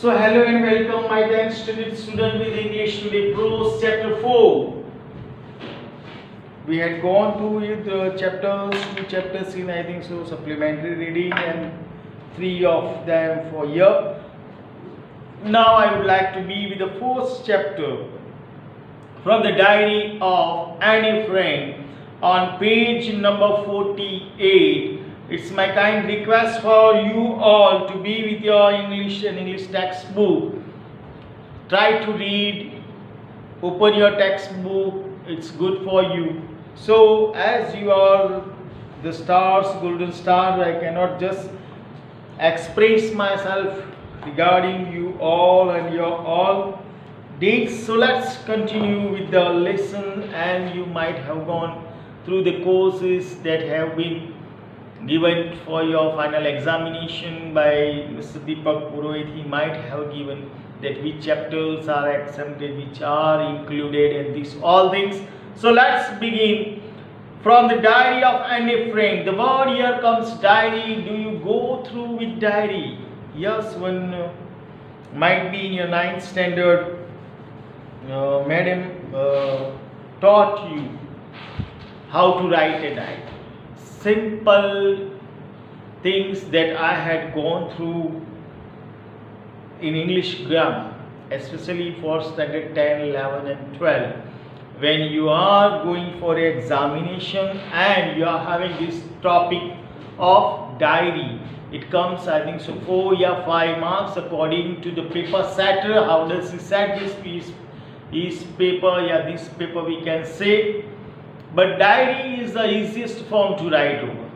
So hello and welcome my 10th student with English today prose chapter 4. We had gone through the two chapters in I think so supplementary reading and 3 of them for year. Now I would like to be with the 4th chapter from the diary of Anne Frank on page number 48. It's my kind request for you all to be with your English and English textbook. Try to read, open your textbook, it's good for you. So as you are the stars, golden stars, I cannot just express myself regarding you all and your all dates. So let's continue with the lesson, and you might have gone through the courses that have been given for your final examination by Mr. Deepak Purohit. He might have given that which chapters are exempted, which are included, and these all things. So let's begin from the diary of Anne Frank. The word here comes diary. Do you go through with diary? Yes, one might be in your 9th standard. Madam taught you how to write a diary. Simple things that I had gone through in English grammar, especially for standard 10, 11 and 12. When you are going for an examination and you are having this topic of diary, it comes I think so 4 or 5 marks according to the paper setter. How does he set this piece paper? This paper we can say. But diary is the easiest form to write over.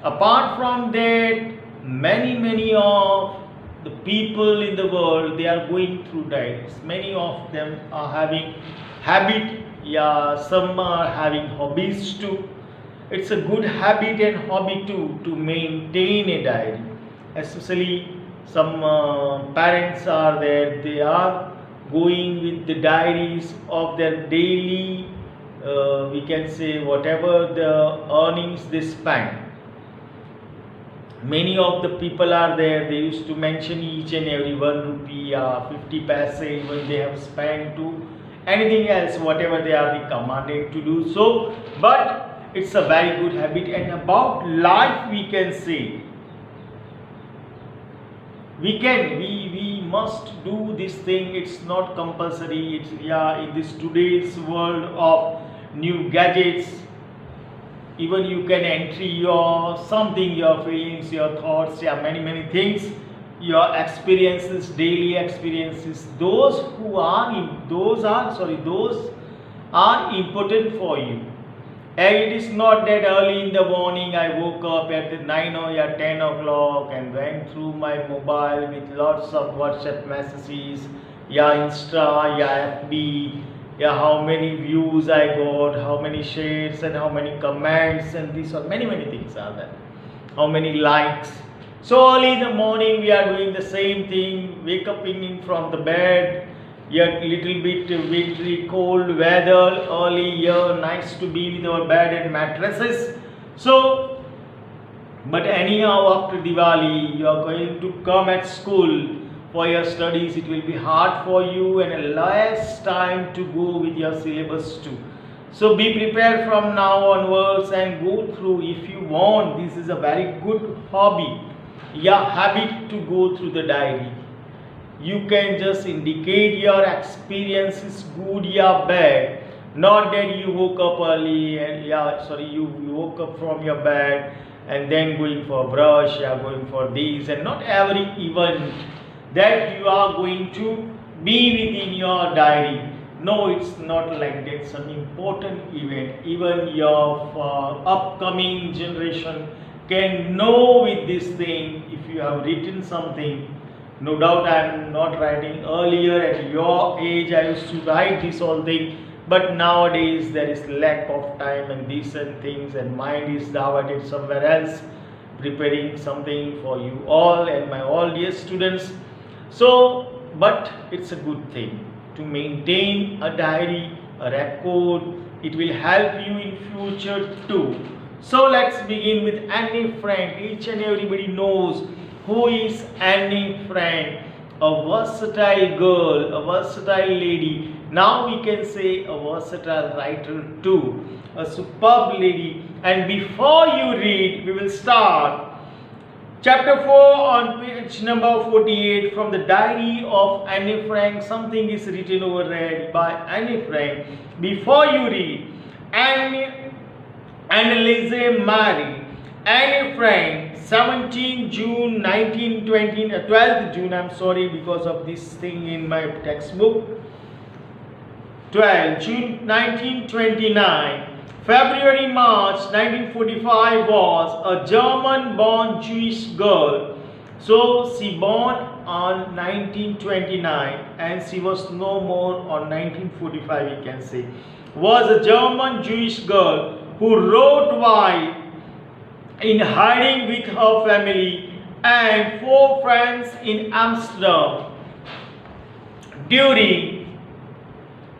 Apart from that, many of the people in the world, they are going through diaries. Many of them are having habit, some are having hobbies too. It's a good habit and hobby too to maintain a diary. Especially some parents are there, they are going with the diaries of their daily we can say whatever the earnings they spend. Many of the people are there, they used to mention each and every 1 rupee, 50 paise, even they have spent to anything else, whatever they are recommended to do so. But it's a very good habit. And about life we can say, we must do this thing. It's not compulsory. It's in this today's world of new gadgets, even you can entry your feelings, your thoughts, many things, your experiences, daily experiences. Those are important for you. And it is not that early in the morning I woke up at 9 or 10 o'clock and went through my mobile with lots of WhatsApp messages, Insta, FB, how many views I got, how many shares and how many comments, and these are many things are there. How many likes. So early in the morning we are doing the same thing, wake up in from the bed, yet little bit wintry cold weather, early year, nice to be with our bed and mattresses. So, but anyhow after Diwali you are going to come at school for your studies. It will be hard for you and a less time to go with your syllabus too. So be prepared from now onwards and go through if you want. This is a very good hobby, habit to go through the diary. You can just indicate your experiences, good or bad. Not that you woke up early and you woke up from your bed and then going for a brush, going for these, and not every event that you are going to be within your diary. No, it's not like that. Some important event, even your upcoming generation can know with this thing if you have written something. No doubt I am not writing earlier at your age. I used to write this all thing, but nowadays there is lack of time and decent things, and mind is diverted somewhere else, preparing something for you all and my all dear students. So, but it's a good thing to maintain a diary, a record. It will help you in future too. So let's begin with Anne Frank. Each and everybody knows who is Anne Frank. a versatile girl, a versatile lady. Now we can say a versatile writer too, a superb lady. And before you read, we will start chapter 4 on page number 48 from the diary of Anne Frank. Something is written over there by Anne Frank. Before you read, Anneliese Marie, Anne Frank, 17 June 1920, 12th June, I'm sorry because of this thing in my textbook, 12 June 1929. February March 1945 was a German-born Jewish girl. So she born on 1929 and she was no more on 1945, we can say. Was a German Jewish girl who wrote while in hiding with her family and 4 friends in Amsterdam during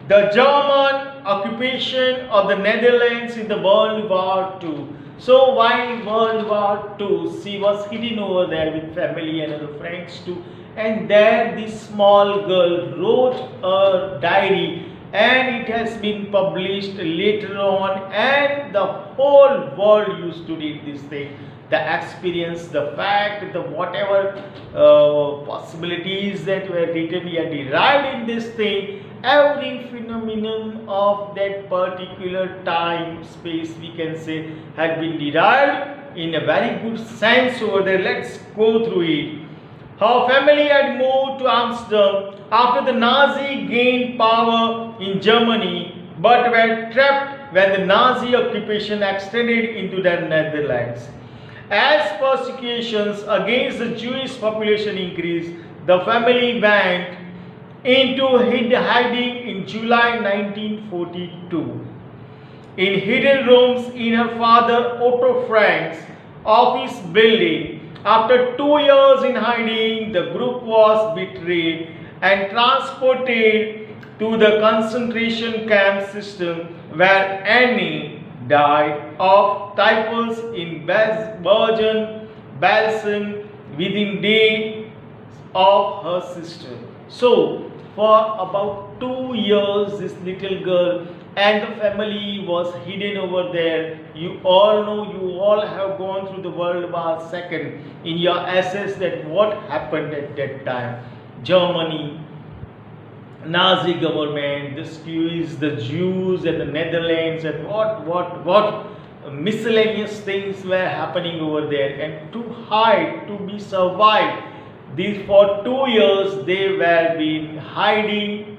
the German occupation of the Netherlands in the World War II. So while World War II, she was hidden over there with family and other friends too. And there this small girl wrote a diary, and it has been published later on, and the whole world used to read this thing. The experience, the fact, the whatever possibilities that were written here derived in this thing, every phenomenon of that particular time space, we can say, had been derived in a very good sense over there. Let's go through it. Her family had moved to Amsterdam after the Nazi gained power in Germany, but were trapped when the Nazi occupation extended into the Netherlands. As persecutions against the Jewish population increased, the family went into hiding in July 1942. In hidden rooms in her father Otto Frank's office building. After 2 years in hiding, the group was betrayed and transported to the concentration camp system, where Annie died of typhus in Bergen-Belsen within days of her sister. So, for about 2 years, this little girl and the family was hidden over there. You all know, you all have gone through the World War II in your essays, that what happened at that time. Germany, Nazi government, the Swiss, the Jews and the Netherlands, and what miscellaneous things were happening over there. And to hide, to be survived, these for 2 years they were been hiding.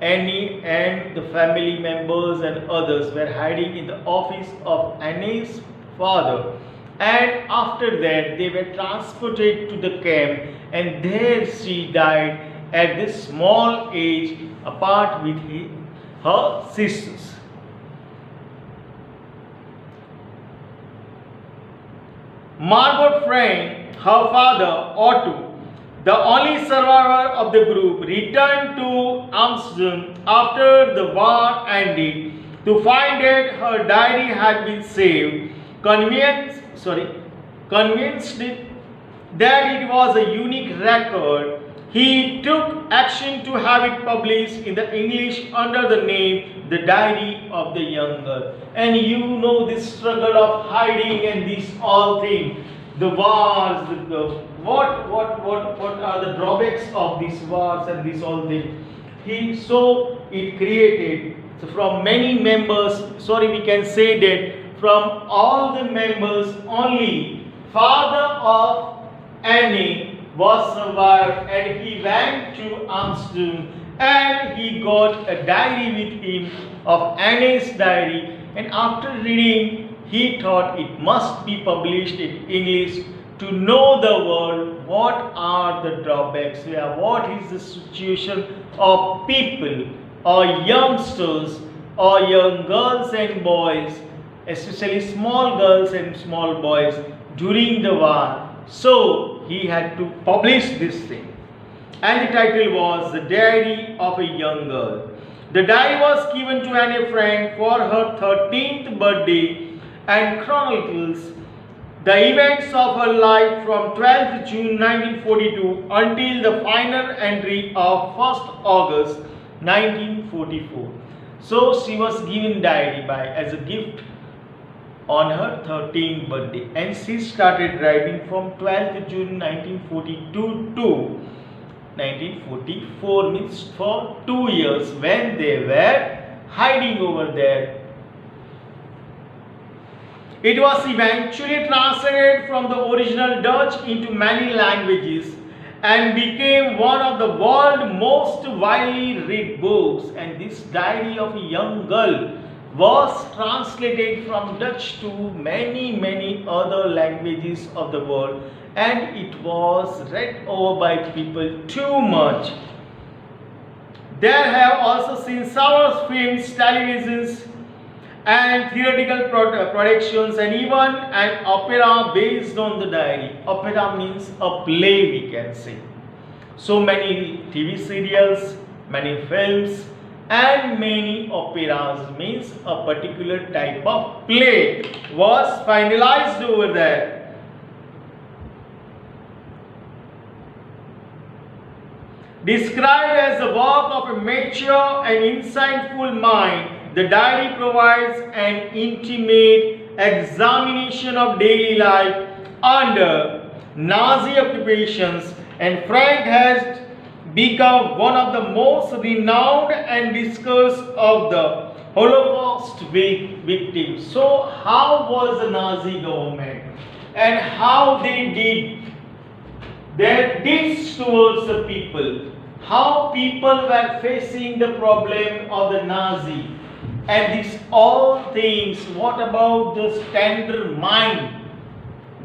Annie and the family members and others were hiding in the office of Annie's father, and after that they were transported to the camp, and there she died at this small age apart with her sisters. Margot Frank, her father Otto, the only survivor of the group, returned to Amsterdam after the war ended to find that her diary had been saved. Convinced that it was a unique record, he took action to have it published in the English under the name The Diary of the Young Girl. And you know this struggle of hiding and these all things, the wars, what are the drawbacks of these wars and these all things. It created, so from many members, we can say that from all the members, only father of Annie was survived, and he went to Amsterdam and he got a diary with him of Annie's diary, and after reading he thought it must be published in English to know the world what are the drawbacks, what is the situation of people or youngsters or young girls and boys, especially small girls and small boys during the war. So he had to publish this thing, and the title was The Diary of a Young Girl. The diary was given to Anne Frank for her 13th birthday and chronicles the events of her life from 12th June 1942 until the final entry of 1st August 1944. So she was given diary as a gift on her 13th birthday, and she started writing from 12th June 1942 to 1944, means for 2 years when they were hiding over there. It was eventually translated from the original Dutch into many languages and became one of the world's most widely read books. And this diary of a young girl was translated from Dutch to many other languages of the world, and it was read over by people too much. There have also seen several films, televisions, and theatrical productions, and even an opera based on the diary. Opera means a play, we can say. So many TV serials, many films, and many operas, means a particular type of play was finalized over there. Described as the work of a mature and insightful mind, the diary provides an intimate examination of daily life under Nazi occupations, and Frank has become one of the most renowned and discussed of the Holocaust victims. So how was the Nazi government and how they did their deeds towards the people? How people were facing the problem of the Nazi, and these all things. What about the tender mind?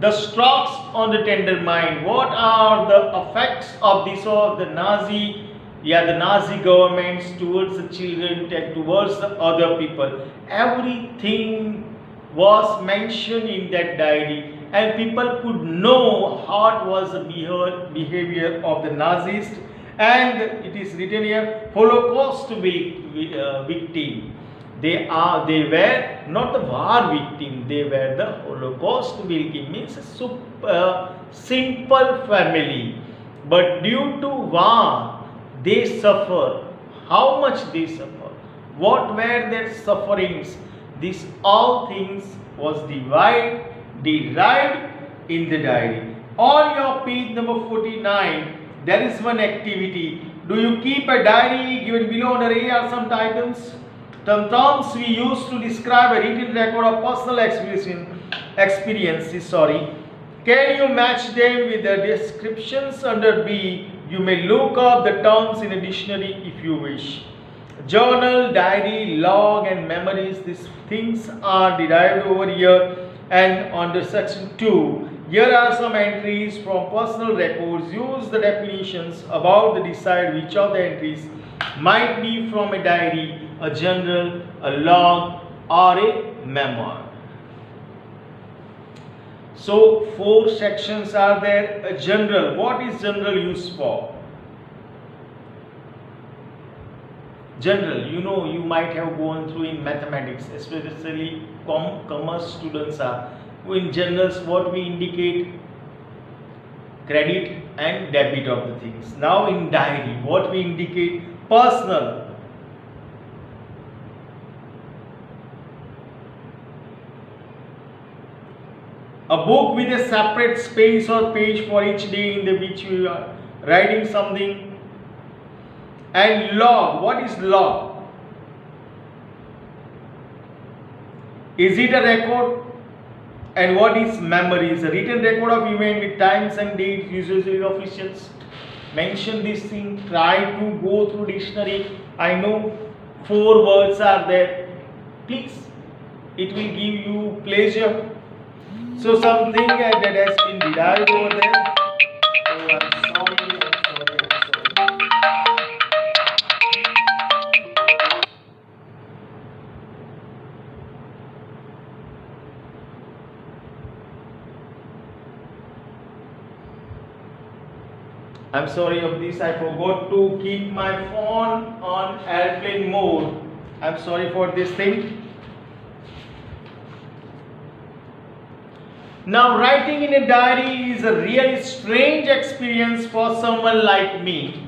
The strokes on the tender mind. What are the effects of this or the Nazi, the Nazi governments towards the children and towards the other people? Everything was mentioned in that diary, and people could know what was the behavior of the Nazis. And it is written here, Holocaust victim. They were not the war victim, they were the Holocaust victim, means a simple family. But due to war, they suffer. How much they suffer? What were their sufferings? These all things was derived in the diary. On your page number 49, there is one activity. Do you keep a diary? Given below under A are some items. The terms we use to describe a written record of personal experiences. Can you match them with the descriptions under B? You may look up the terms in a dictionary if you wish. Journal, diary, log, and memories. These things are derived over here. And under section 2, here are some entries from personal records. Use the definitions above to decide which of the entries might be from a diary, a journal, a log, or a memoir. So 4 sections are there. A journal. What is journal used for? Journal, you might have gone through in mathematics, especially commerce students are. In journals, what we indicate? Credit and debit of the things. Now in diary, what we indicate? Personal. A book with a separate space or page for each day in which you are writing something. And log. What is log? Is it a record? And what is memory? Is a written record of event with times and dates, usually officials mention this thing. Try to go through dictionary. I know 4 words are there. Please, it will give you pleasure. So something that has been derived over there. Oh, I'm sorry. I'm sorry of this. I forgot to keep my phone on airplane mode. I'm sorry for this thing. Now, writing in a diary is a really strange experience for someone like me.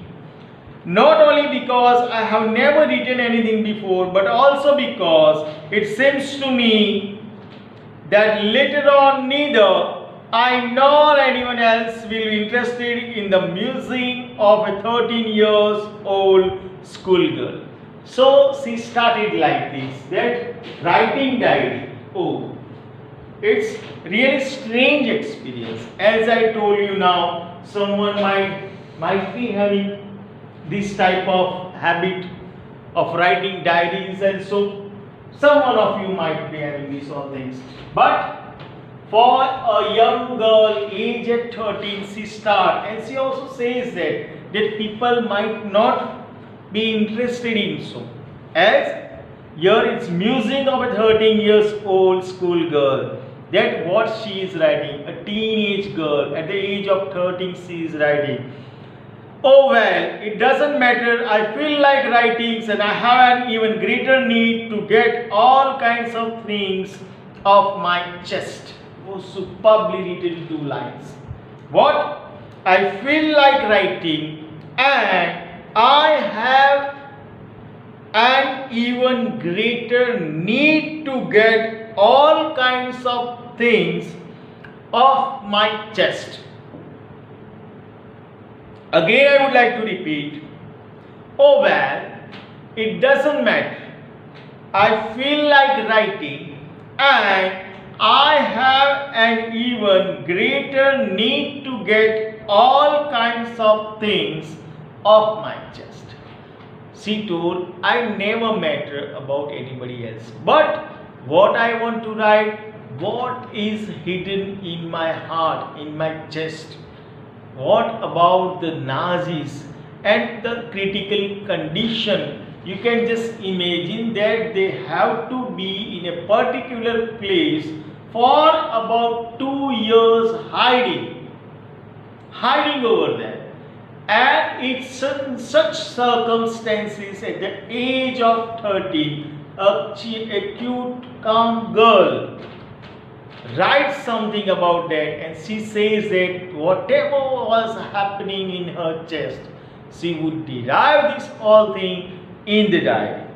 Not only because I have never written anything before, but also because it seems to me that later on neither I nor anyone else will be interested in the musing of a 13 years old schoolgirl. So she started like this, that writing diary. Oh, it's really strange experience. As I told you now, someone might be having this type of habit of writing diaries, and so some one of you might be having these all things. But for a young girl aged at 13, she starts, and she also says that people might not be interested in so. As here it's musing of a 13 years old school girl, that what she is writing, a teenage girl at the age of 13 she is writing. Oh well, it doesn't matter, I feel like writing and I have an even greater need to get all kinds of things off my chest. Oh, superbly written 2 lines. What? I feel like writing and I have an even greater need to get all kinds of things off my chest. Again, I would like to repeat. Oh well, it doesn't matter. I feel like writing and I have an even greater need to get all kinds of things off my chest. She told, I never matter about anybody else. But what I want to write, what is hidden in my heart, in my chest. What about the Nazis and the critical condition? You can just imagine that they have to be in a particular place for about 2 years hiding over there. And it's in such circumstances at the age of 13, a cute, calm girl writes something about that, and she says that whatever was happening in her chest, she would derive this all thing in the diary.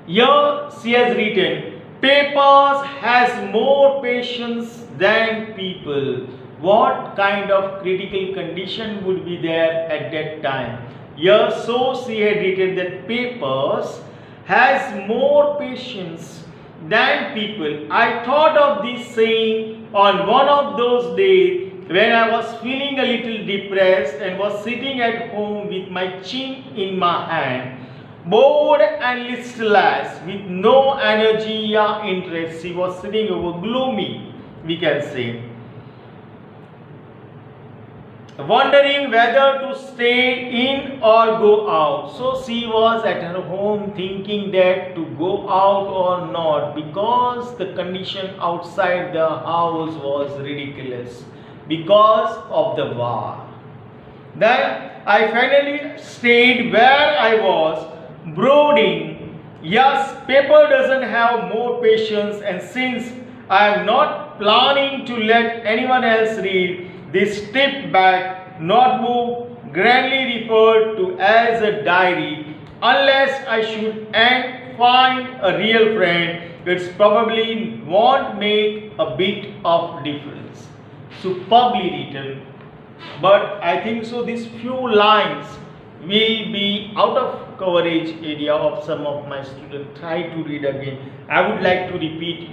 Here she has written, papers has more patience than people. What kind of critical condition would be there at that time? Here so she had written that papers has more patience than people. I thought of this saying on one of those days when I was feeling a little depressed and was sitting at home with my chin in my hand, bored and listless, with no energy or interest. She was sitting over gloomy, we can say, wondering whether to stay in or go out. So she was at her home thinking that to go out or not, because the condition outside the house was ridiculous because of the war. Then I finally stayed where I was, brooding. Yes, paper doesn't have more patience, and since I am not planning to let anyone else read this stripped back notebook, grandly referred to as a diary, unless I should and find a real friend, it probably won't make a bit of difference. Superbly written, but I think so these few lines will be out of coverage area of some of my students. Try to read again. I would like to repeat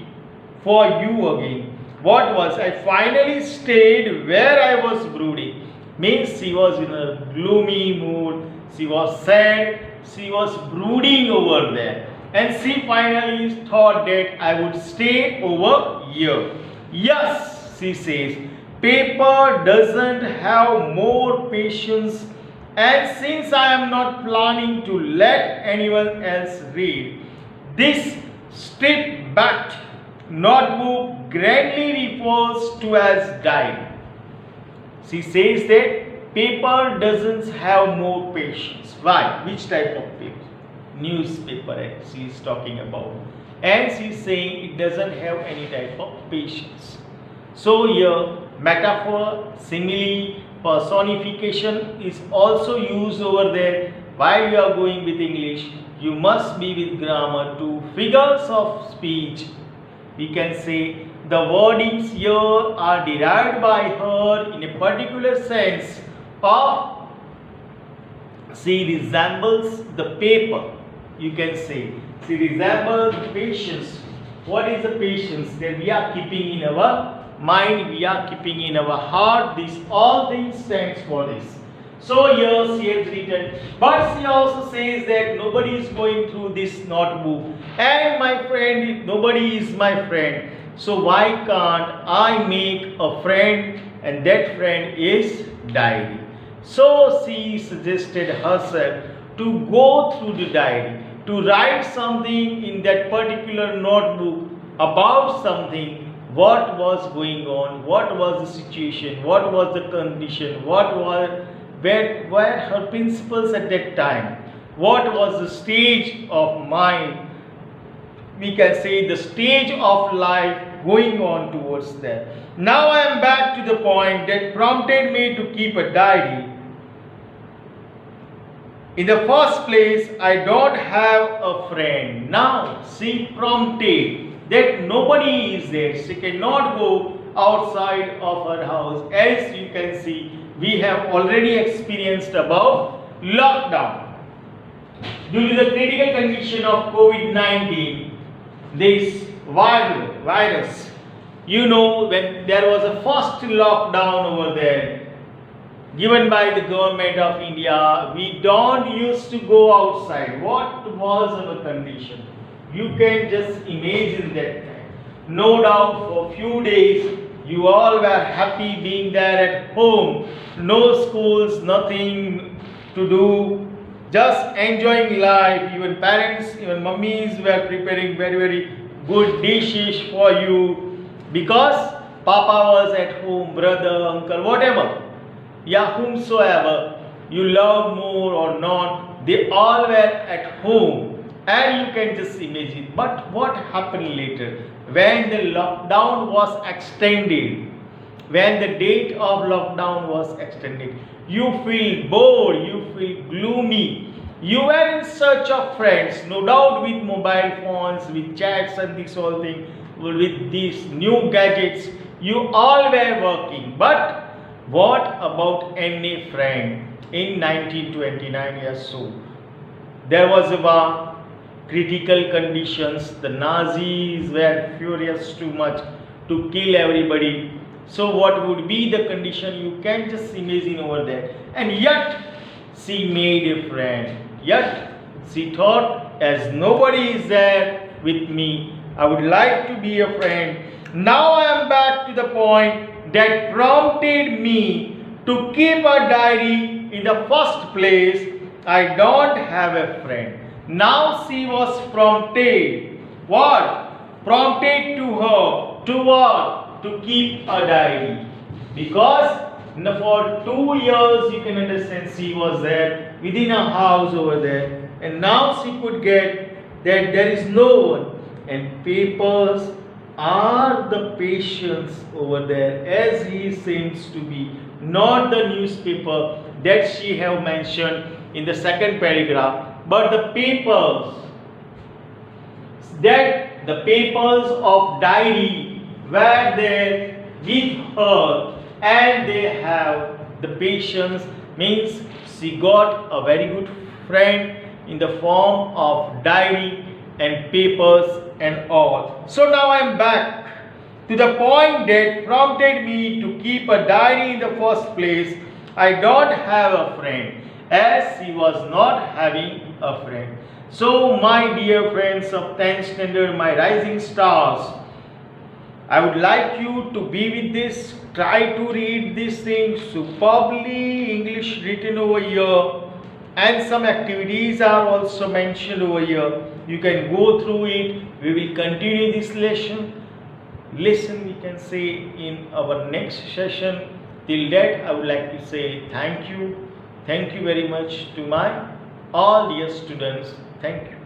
for you again. What was, I finally stayed where I was brooding. Means she was in a gloomy mood, she was sad, she was brooding over there, and she finally thought that I would stay over here. Yes, she says, paper doesn't have more patience, and since I am not planning to let anyone else read this stripped back notebook, grandly refers to as diary. She says that paper doesn't have more patience. Why? Which type of paper? Newspaper she is talking about. and she is saying it doesn't have any type of patience. So here metaphor, simile, personification is also used over there. While you are going with English, you must be with grammar to figures of speech. We can say the wordings here are derived by her in a particular sense of she resembles the paper. You can say she resembles patience. What is the patience that we are keeping in our mind, we are keeping in our heart? All these stands for this. So here she has written, but she also says that nobody is going through this notebook, and my friend, nobody is my friend. So why can't I make a friend, and that friend is diary. So she suggested herself to go through the diary, to write something in that particular notebook about something, what was going on, what was the situation, what was the condition, where were her principles at that time, what was the stage of mind, we can say the stage of life going on towards that. Now I am back to the point that prompted me to keep a diary. In the first place, I don't have a friend. Now she prompted that nobody is there. She cannot go outside of her house. As you can see, we have already experienced about lockdown. Due to the critical condition of COVID-19, this virus, you know, when there was a first lockdown over there, given by the government of India, we don't used to go outside. What was our condition? You can just imagine that time. No doubt for few days you all were happy being there at home. No schools, nothing to do. Just enjoying life. Even parents, even mummies were preparing very, very good dishes for you. Because Papa was at home, brother, uncle, whatever. Yeah, whomsoever you love more or not, they all were at home, and you can just imagine. But what happened later when the lockdown was extended? When the date of lockdown was extended, you feel bored, you feel gloomy. You were in search of friends, no doubt with mobile phones, with chats and this whole thing, with these new gadgets. You all were working, but what about any friend? In 1929 or so, there was a war, critical conditions, the Nazis were furious too much to kill everybody. So what would be the condition? You can just imagine over there. And yet, she made a friend. Yet, she thought, as nobody is there with me, I would like to be a friend. Now I am back to the point that prompted me to keep a diary. In the first place, I don't have a friend. Now she was prompted. What? Prompted to her. To what? To keep a diary. Because for 2 years, you can understand, she was there within a house over there. And now she could get that there is no one. And papers are the patience over there, as he seems to be, not the newspaper that she have mentioned in the second paragraph, but the papers, that the papers of diary were there with her, and they have the patience, means she got a very good friend in the form of diary and papers and all. So now I am back to the point that prompted me to keep a diary in the first place. I don't have a friend, as she was not having a friend. So my dear friends of 10th standard, my rising stars, I would like you to be with this. Try to read this thing superbly, English written over here, and some activities are also mentioned over here. You can go through it. We will continue this lesson, we can say, in our next session. Till that, I would like to say thank you very much to my all dear students. Thank you.